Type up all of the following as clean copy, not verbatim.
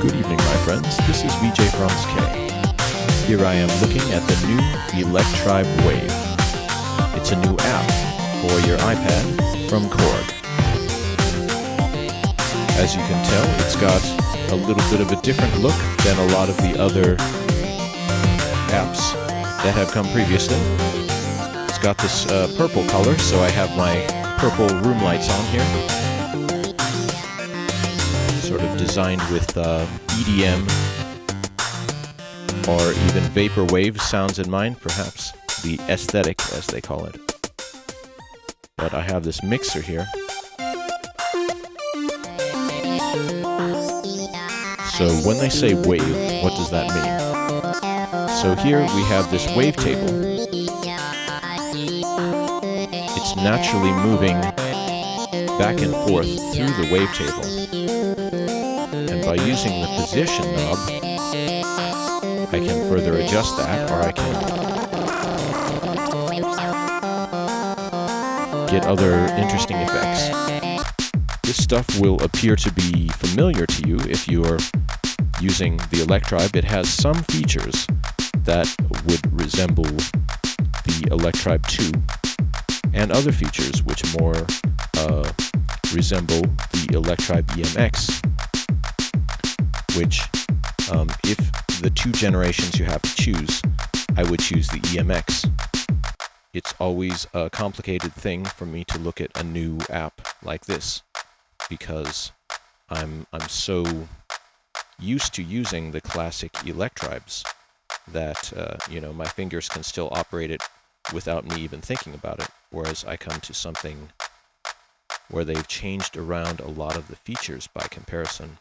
Good evening, my friends. This is VJ From's K. Here I am looking at the new Electribe Wave. It's a new app for your iPad from Korg. As you can tell, it's got a little bit of a different look than a lot of the other apps that have come previously. It's got this purple color, so I have my purple room lights on here. Sort of designed with EDM or even vaporwave sounds in mind, perhaps the aesthetic as they call it. But I have this mixer here. So when they say wave, what does that mean? So here we have this wavetable. It's naturally moving back and forth through the wavetable. And by using the position knob, I can further adjust that, or I can get other interesting effects. This stuff will appear to be familiar to you if you are using the Electribe. It has some features that would resemble the Electribe 2, and other features which more resemble the Electribe EMX, which, if the two generations you have to choose, I would choose the EMX. It's always a complicated thing for me to look at a new app like this, because I'm so used to using the classic Electribes that my fingers can still operate it without me even thinking about it, whereas I come to something where they've changed around a lot of the features by comparison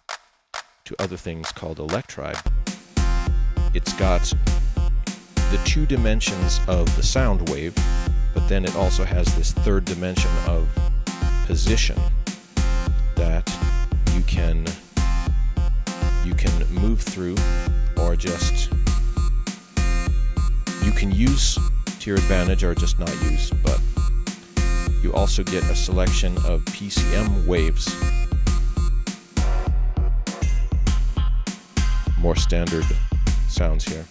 to other things called Electribe. It's got the two dimensions of the sound wave, but then it also has this third dimension of position that you can move through, or just you can use to your advantage or just not use. But you also get a selection of PCM waves, more standard sounds here.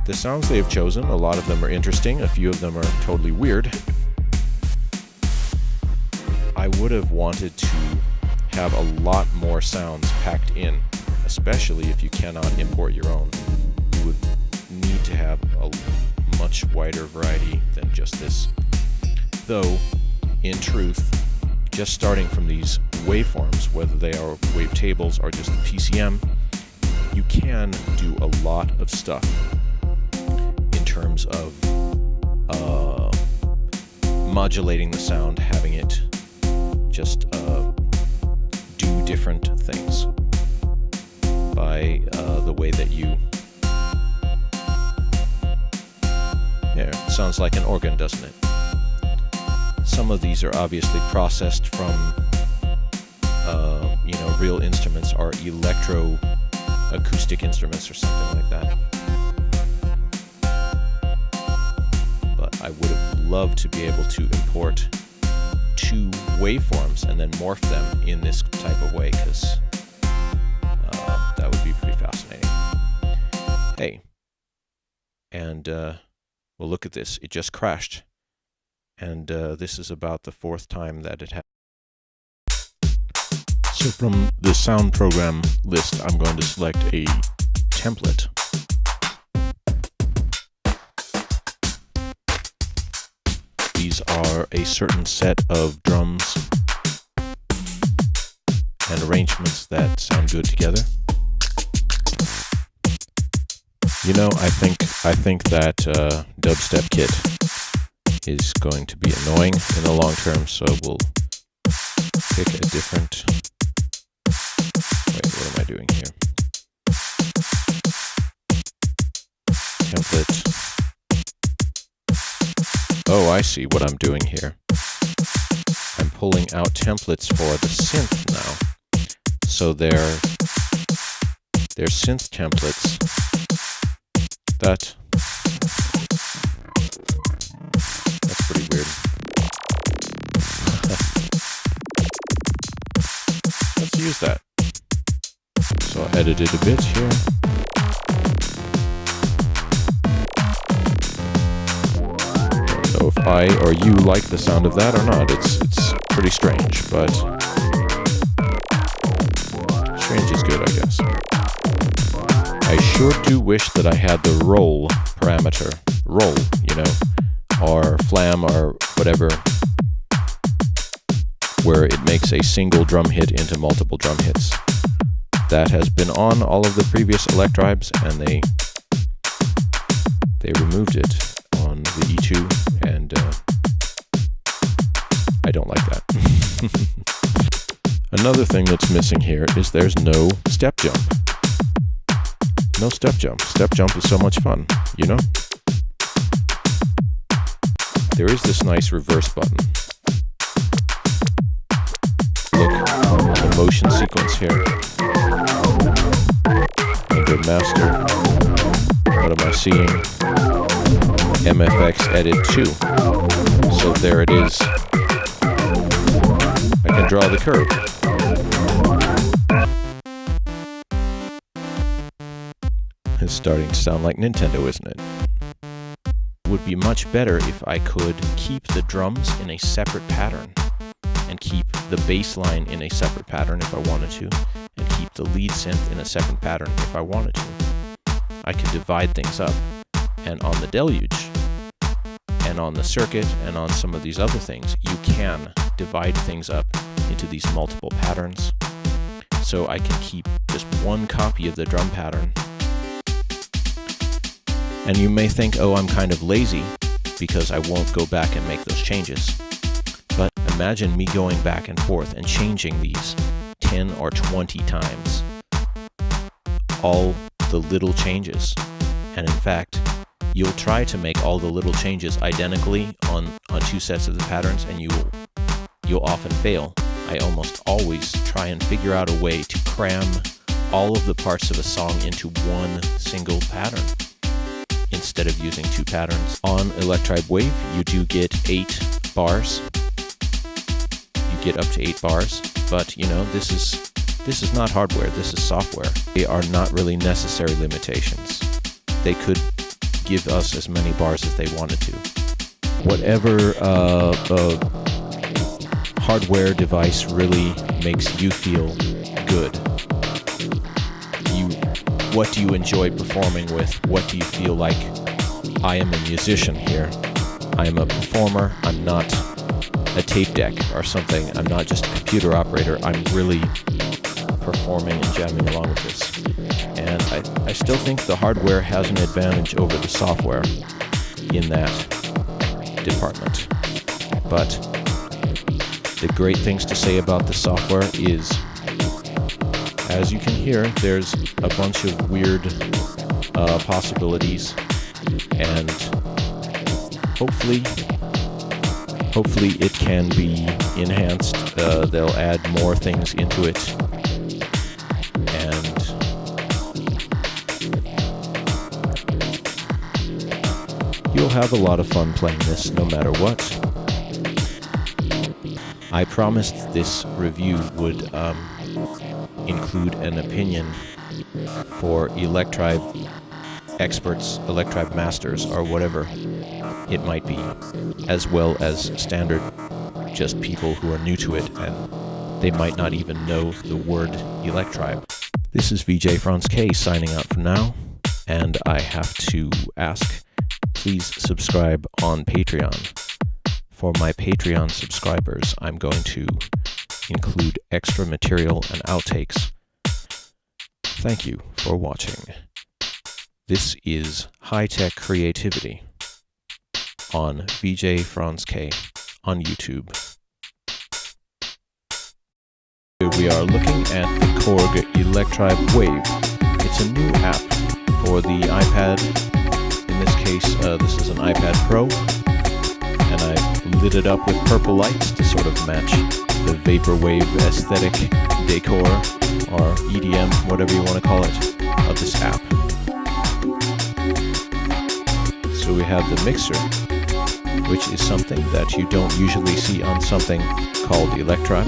The sounds they have chosen, a lot of them are interesting, a few of them are totally weird. I would have wanted to have a lot more sounds packed in, especially if you cannot import your own. You would need to have a much wider variety than just this. Though, in truth, just starting from these waveforms, whether they are wavetables or just the PCM, you can do a lot of stuff in terms of modulating the sound, having it just do different things by the way that you... Yeah, it sounds like an organ, doesn't it? Some of these are obviously processed from real instruments or electro-acoustic instruments or something like that. But I would have loved to be able to import two waveforms and then morph them in this type of way, because that would be pretty fascinating. Hey, and well, look at this. It just crashed. And this is about the fourth time that it happened. So from the sound program list, I'm going to select a template. These are a certain set of drums and arrangements that sound good together. You know, I think that dubstep kit is going to be annoying in the long term, so we'll pick a different... Wait, what am I doing here? Template. Oh, I see what I'm doing here. I'm pulling out templates for the synth now. So they're synth templates that... That's pretty weird. use that. So I'll edit it a bit here. Don't know if I or you like the sound of that or not. It's pretty strange, but strange is good, I guess. I sure do wish that I had the roll parameter. Roll, you know, or flam or whatever, where it makes a single drum hit into multiple drum hits. That has been on all of the previous Electribes, and they removed it on the E2, and I don't like that. Another thing that's missing here is there's no step jump. No step jump. Step jump is so much fun, you know? There is this nice reverse button. Look, the motion sequence here. Under master, what am I seeing? MFX edit 2. So there it is. I can draw the curve. It's starting to sound like Nintendo, isn't it? It would be much better if I could keep the drums in a separate pattern and keep the bass line in a separate pattern if I wanted to, and keep the lead synth in a separate pattern if I wanted to. I could divide things up, and on the Deluge, and on the circuit, and on some of these other things, you can divide things up into these multiple patterns. So I can keep just one copy of the drum pattern. And you may think, oh, I'm kind of lazy because I won't go back and make those changes. But imagine me going back and forth and changing these 10 or 20 times. All the little changes. And in fact, you'll try to make all the little changes identically on two sets of the patterns, and you'll often fail. I almost always try and figure out a way to cram all of the parts of a song into one single pattern, instead of using two patterns. On Electribe Wave, you do get 8 bars. You get up to 8 bars, but you know, this is not hardware, this is software. They are not really necessary limitations. They could give us as many bars as they wanted to. Whatever hardware device really makes you feel good. What do you enjoy performing with? What do you feel like? I am a musician here. I am a performer. I'm not a tape deck or something. I'm not just a computer operator. I'm really performing and jamming along with this. And I still think the hardware has an advantage over the software in that department. But the great things to say about the software is, as you can hear, there's a bunch of weird possibilities, and hopefully it can be enhanced. They'll add more things into it, and you'll have a lot of fun playing this no matter what. I promised this review would include an opinion for Electribe experts, Electribe masters, or whatever it might be, as well as standard just people who are new to it and they might not even know the word Electribe. This is VJ Franz K signing out for now, and I have to ask, please subscribe on Patreon. For my Patreon subscribers, I'm going to include extra material and outtakes. Thank you for watching. This is High-Tech Creativity on VJ Franz K on YouTube. We are looking at the Korg Electribe Wave. It's a new app for the iPad. In this case, this is an iPad Pro, and I lit it up with purple lights to sort of match the vaporwave aesthetic decor, or EDM, whatever you want to call it, of this app. So we have the mixer, which is something that you don't usually see on something called Electribe.